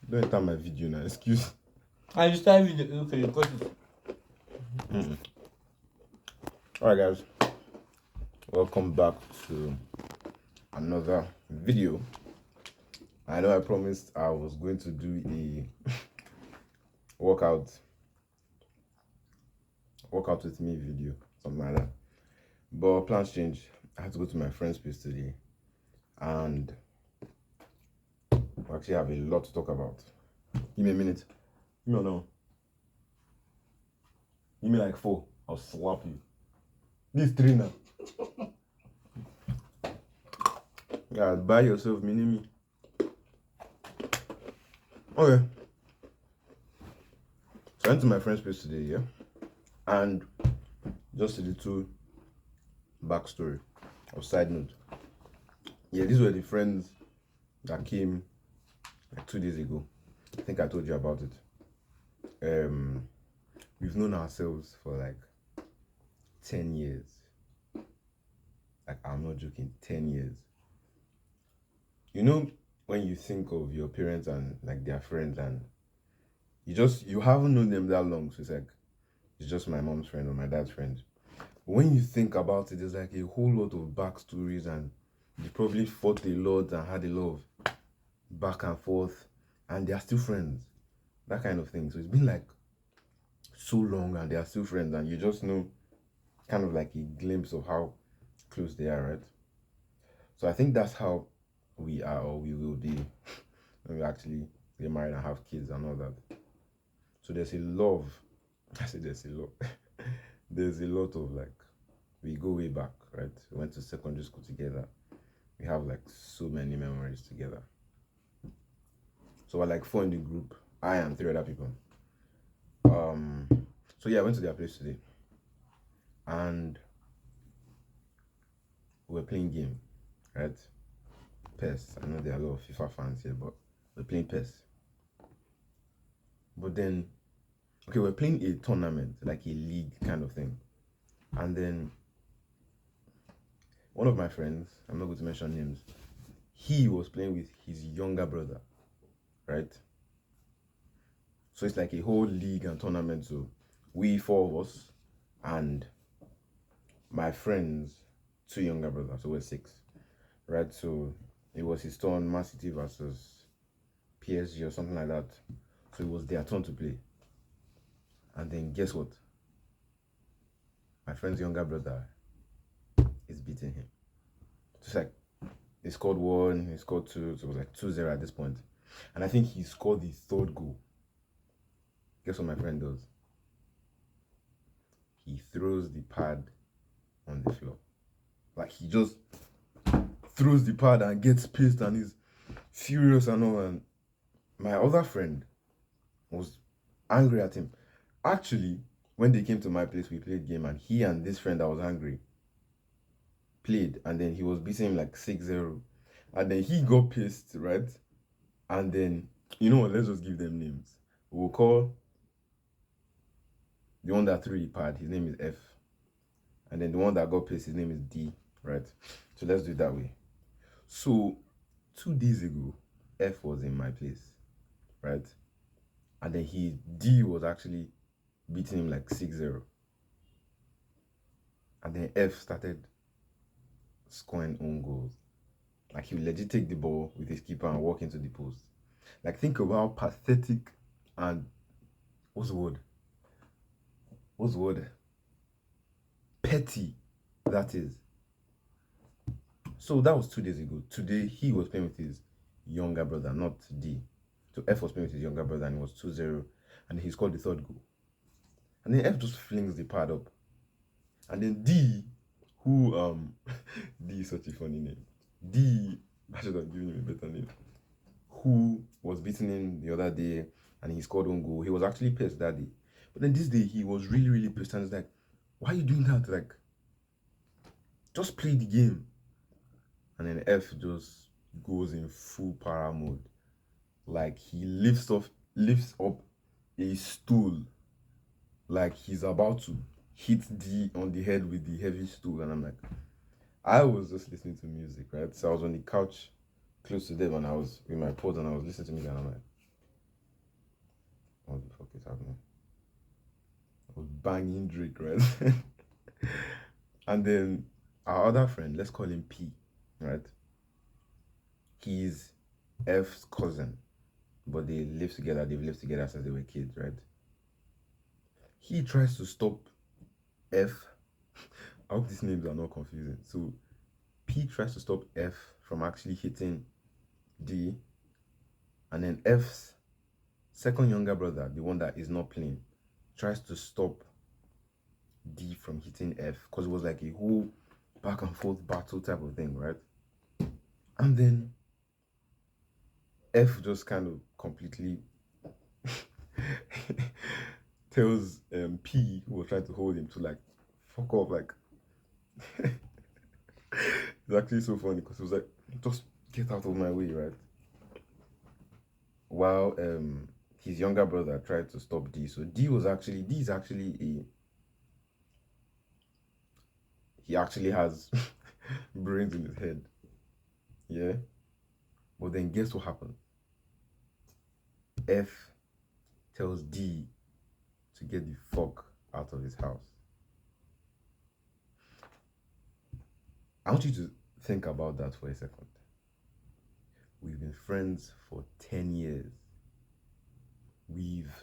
Don't enter my video now. Excuse. And you start video. Okay, you got it. Alright, guys. Welcome back to another video. I know I promised I was going to do a workout with me video, something like that. But plans changed. I had to go to my friend's place today, and we actually have a lot to talk about. Give me a minute. Give me no. Give me like 4. I'll slap you. This 3 now. Yeah, buy yourself mini me. Okay. So I went to my friend's place today, yeah? And just a little backstory or side note. Yeah, these were the friends that came like 2 days ago. I think I told you about it. We've known ourselves for like 10 years. Like, I'm not joking, 10 years. You know, when you think of your parents and like their friends, and you haven't known them that long, so it's just my mom's friend or my dad's friend. But when you think about it, there's like a whole lot of backstories, and they probably fought a lot and had a lot of back and forth, and they are still friends. That kind of thing. So it's been like so long, and they are still friends, and you just know kind of like a glimpse of how close they are, right? So I think that's how we are, or we will be when we actually get married and have kids and all that. So there's a lot of, I say there's a lot. There's a lot of like, we go way back, right? We went to secondary school together. We have like so many memories together. So we're like 4 in the group, I and 3 other people. So yeah, I went to their place today, and we were playing game, right? PES. I know there are a lot of FIFA fans here, but we're playing PES. But then, okay, we're playing a tournament, like a league kind of thing. And then one of my friends, I'm not going to mention names, he was playing with his younger brother, right? So it's like a whole league and tournament. So we 4 of us and my friends 2 younger brothers, so we're 6, right? So it was his turn, Man City versus PSG or something like that. So it was their turn to play. And then guess what? My friend's younger brother is beating him. Just like, he scored 1, he scored 2, so it was like 2-0 at this point. And I think he scored the 3rd goal. Guess what my friend does? He throws the pad on the floor. Like, he just throws the pad and gets pissed and is furious and all. And my other friend was angry at him. Actually, when they came to my place, we played game, and he and this friend that was angry played, and then he was beating him like 6-0. And then he got pissed, right? And then, you know what, let's just give them names. We'll call the one that threw the pad, his name is F. And then the one that got pissed, his name is D, right? So let's do it that way. So 2 days ago, F was in my place, right? And then D was actually beating him like 6-0. And then F started scoring own goals. Like, he would legit take the ball with his keeper and walk into the post. Like, think about how pathetic and what's the word? Petty that is. So that was 2 days ago. Today he was playing with his younger brother, not D. So F was playing with his younger brother, and it was 2-0, and he scored the 3rd goal. And then F just flings the pad up. And then D, who D is such a funny name. D, I should have given him a better name. Who was beating him the other day, and he scored 1 goal. He was actually pissed that day. But then this day he was really, really pissed, and he's like, why are you doing that? Like, just play the game. And then F just goes in full para mode. Like, he lifts up a stool, like he's about to hit D on the head with the heavy stool. And I'm like, I was just listening to music, right? So I was on the couch close to them, and I was with my pod, and I was listening to music, and I'm like, What the fuck is happening? I was banging Drake, right? And then our other friend, let's call him P, right? He's F's cousin, but they live together. They've lived together since they were kids, right? He tries to stop F. I hope these names are not confusing. So P tries to stop F from actually hitting D, and then F's second younger brother, the one that is not playing, tries to stop D from hitting F because it was like a whole back and forth battle type of thing, right? And then F just kind of completely tells P, who was trying to hold him, to like fuck off. Like, it's actually so funny because it was like, just get out of my way, right? While his younger brother tried to stop D. So D is actually he actually has brains in his head. Yeah. But then guess what happened? F tells D to get the fuck out of his house. I want you to think about that for a second. We've been friends for 10 years. We've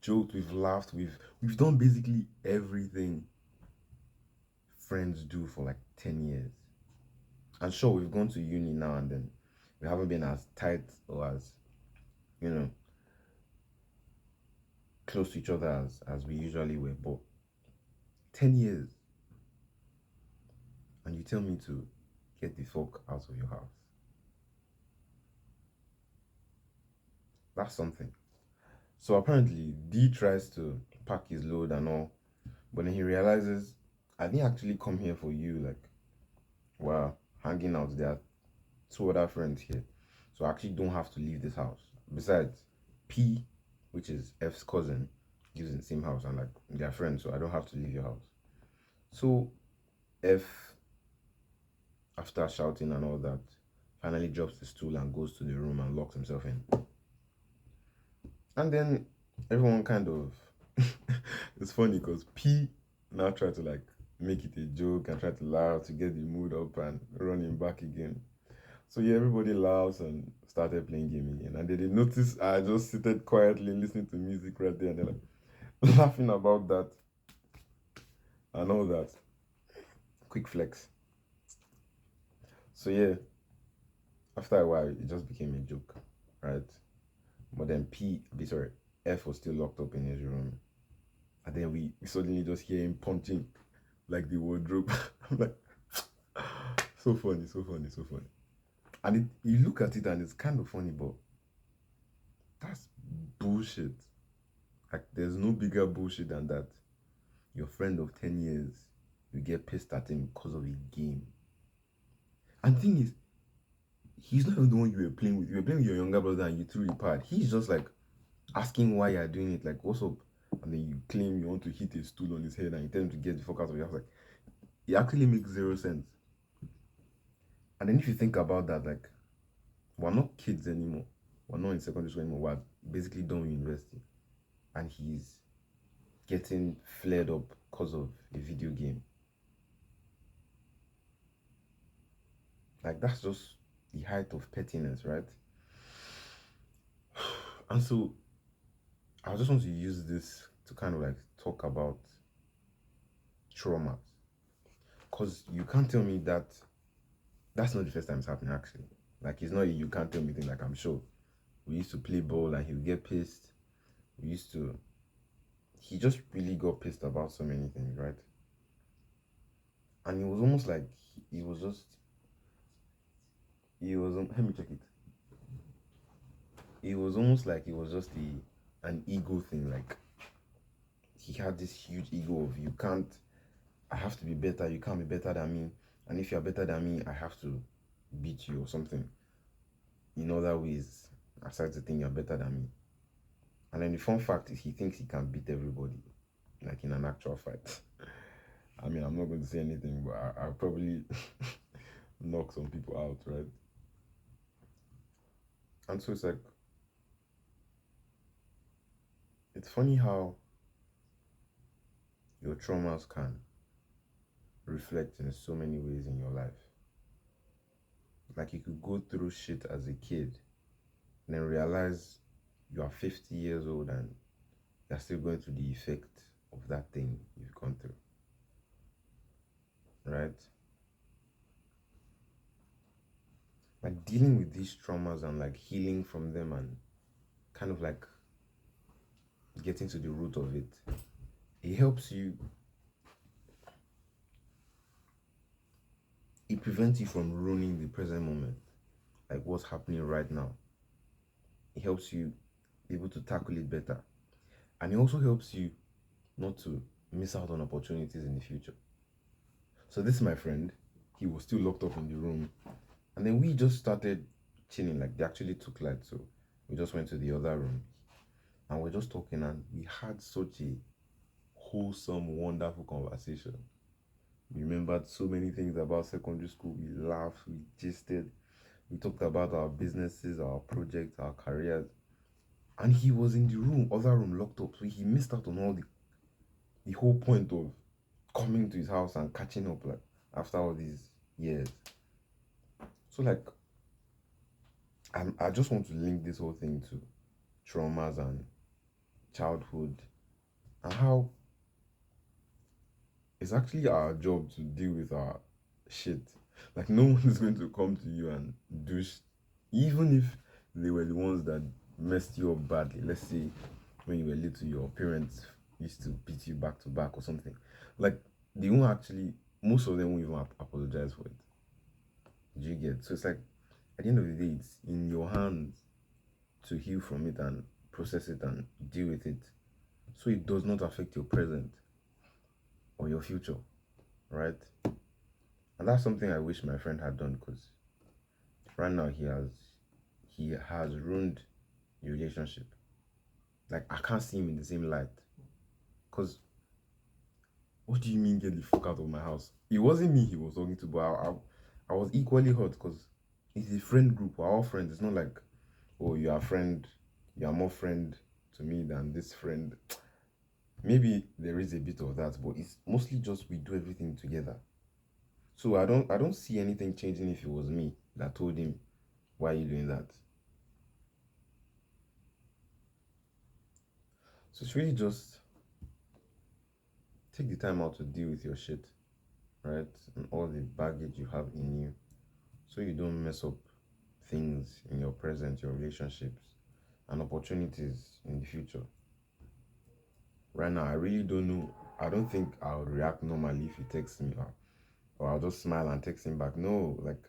joked, we've laughed, we've done basically everything friends do for like 10 years. And sure, we've gone to uni now and then. We haven't been as tight or as, you know, close to each other as we usually were. But 10 years, and you tell me to get the fuck out of your house. That's something. So apparently, D tries to pack his load and all, but then he realizes, I didn't actually come here for you. Like, wow, hanging out. There are two other friends here, so I actually don't have to leave this house. Besides, P, which is F's cousin, lives in the same house and like they're friends, so I don't have to leave your house. So F, after shouting and all that, finally drops the stool and goes to the room and locks himself in. And then everyone kind of it's funny because P now tried to like make it a joke and try to laugh to get the mood up and run him back again. So yeah, everybody laughs and started playing game again. And then they noticed I just seated quietly listening to music right there and they're like laughing about that and all that. Quick flex. So yeah, after a while it just became a joke, right? But then F was still locked up in his room. And then we suddenly just hear him punching like the wardrobe. I'm like, so funny, so funny, so funny. And you look at it and it's kind of funny, but that's bullshit. Like, there's no bigger bullshit than that. Your friend of 10 years, you get pissed at him because of a game. And the thing is, he's not even the one you were playing with. You were playing with your younger brother and you threw a pad. He's just like asking why you're doing it. Like, what's up? And then you claim you want to hit a stool on his head and you tell him to get the fuck out of your house. Like, it actually makes zero sense. And then if you think about that, like, we're not kids anymore. We're not in secondary school anymore. We're basically done with university. And he's getting flared up because of a video game. Like, that's just the height of pettiness, right? And so I just want to use this to kind of like talk about traumas. Because you can't tell me that that's not the first time it's happening, actually. Like, it's not a you can't tell me thing. Like, I'm sure we used to play ball and he would get pissed. He just really got pissed about so many things, right? And it was almost like let me check it. It was almost like it was just an ego thing. Like, he had this huge ego of I have to be better, you can't be better than me. And if you're better than me, I have to beat you or something. In other ways, aside the thing you're better than me. And then the fun fact is he thinks he can beat everybody, like in an actual fight. I mean, I'm not going to say anything, but I'll probably knock some people out, right? And so it's like, it's funny how your traumas can reflect in so many ways in your life. Like you could go through shit as a kid and then realize you are 50 years old and you're still going through the effect of that thing you've gone through. Right? Like dealing with these traumas and like healing from them and kind of like getting to the root of it, it helps you, it prevents you from ruining the present moment, like what's happening right now. It helps you be able to tackle it better. And it also helps you not to miss out on opportunities in the future. So this is my friend. He was still locked up in the room. And then we just started chilling. Like they actually took light. So we just went to the other room. And we're just talking and we had such a wholesome, wonderful conversation. We remembered so many things about secondary school. We laughed, we gisted. We talked about our businesses, our projects, our careers. And he was in the room, other room, locked up. So he missed out on all the whole point of coming to his house and catching up like after all these years. So like I just want to link this whole thing to traumas and childhood and how it's actually our job to deal with our shit. Like no one is going to come to you and do even if they were the ones that messed you up badly. Let's say when you were little, your parents used to beat you back to back or something. Like they won't actually. Most of them won't even apologize for it. Do you get? So it's like at the end of the day, it's in your hands to heal from it and process it and deal with it, so it does not affect your present or your future, right? And that's something I wish my friend had done because right now he has ruined the relationship. Like I can't see him in the same light. Cause what do you mean get the fuck out of my house? It wasn't me he was talking to, but I was equally hurt because it's a friend group. We're all friends. It's not like, oh, you are friend, you are more friend to me than this friend. Maybe there is a bit of that, but it's mostly just we do everything together. So I don't see anything changing if it was me that told him, why are you doing that? So it's really just take the time out to deal with your shit, right? And all the baggage you have in you. So you don't mess up things in your present, your relationships, and opportunities in the future. Right now, I really don't know. I don't think I'll react normally if he texts me or I'll just smile and text him back. No, like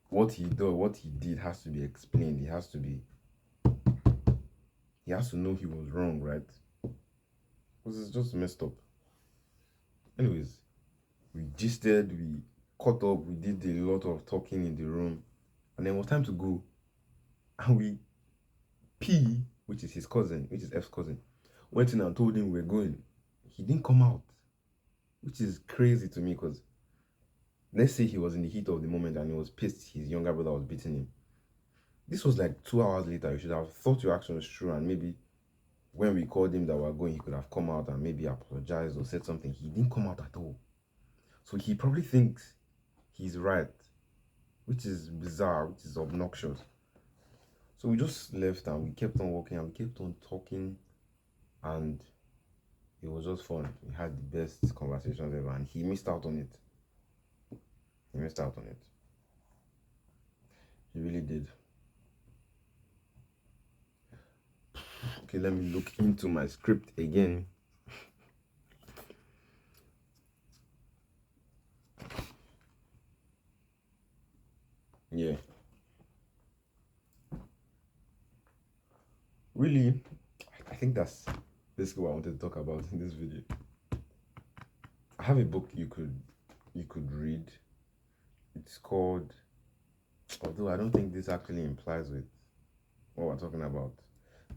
what he did has to be explained. He has to know he was wrong, right? Because it's just messed up. Anyways, we gisted, we caught up, we did a lot of talking in the room, and then it was time to go. And P, which is his cousin, which is F's cousin, went in and told him we're going. He didn't come out, which is crazy to me because let's say he was in the heat of the moment and he was pissed his younger brother was beating him. This was like 2 hours later. You should have thought your action was true, and maybe when we called him that we were going, he could have come out and maybe apologized or said something. He didn't come out at all. So he probably thinks he's right, which is bizarre, which is obnoxious. So we just left and we kept on walking and we kept on talking, and it was just fun. We had the best conversations ever, and he missed out on it. He missed out on it. He really did. Okay, let me look into my script again. Yeah. Really, I think that's basically what I wanted to talk about in this video. I have a book you could read. It's called, although I don't think this actually implies with what we're talking about,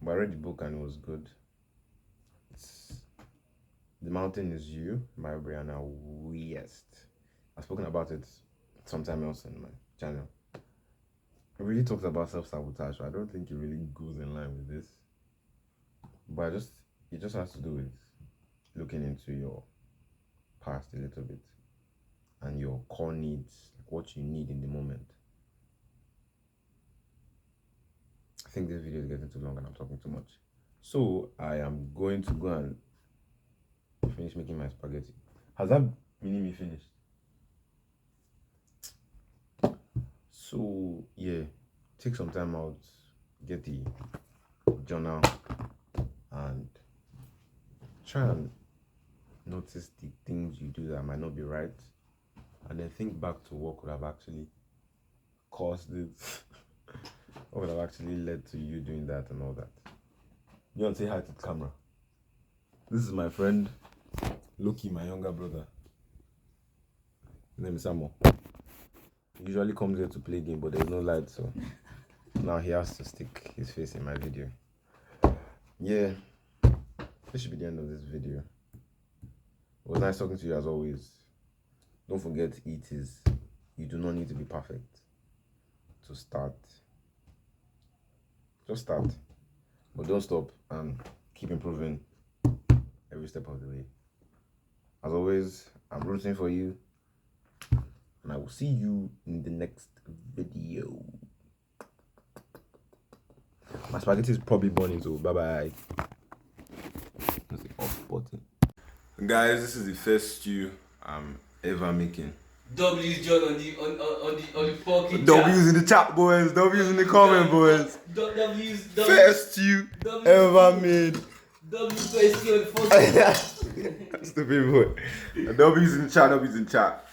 but I read the book and it was good. It's The Mountain Is You by Brianna Wiest. I've spoken about it sometime else in my channel. It really talks about self-sabotage, so I don't think it really goes in line with this. But it just has to do with looking into your past a little bit and your core needs, like what you need in the moment. I think this video is getting too long and I'm talking too much. So I am going to go and finish making my spaghetti. Has that mini me finished? So yeah, take some time out, get the journal, and try and notice the things you do that might not be right, and then think back to what could have actually caused it, what would have actually led to you doing that and all that. You want to say hi to the camera? This is my friend Loki, my younger brother. His name is Samuel. He usually comes here to play game, but there's no light, so now he has to stick his face in my video. Yeah, this should be the end of this video. It was nice talking to you as always. Don't forget, you do not need to be perfect to start. Just start, but don't stop and keep improving every step of the way. As always, I'm rooting for you, and I will see you in the next video. My spaghetti is probably burning, so bye bye. That's the off button. Guys, this is the first stew I'm ever making. W's John on the fucking W's in the chat, boys. W's in the comment, boys. W's First stew ever made. W's on the fucking Stupid boy. W's in the chat. W's in the chat.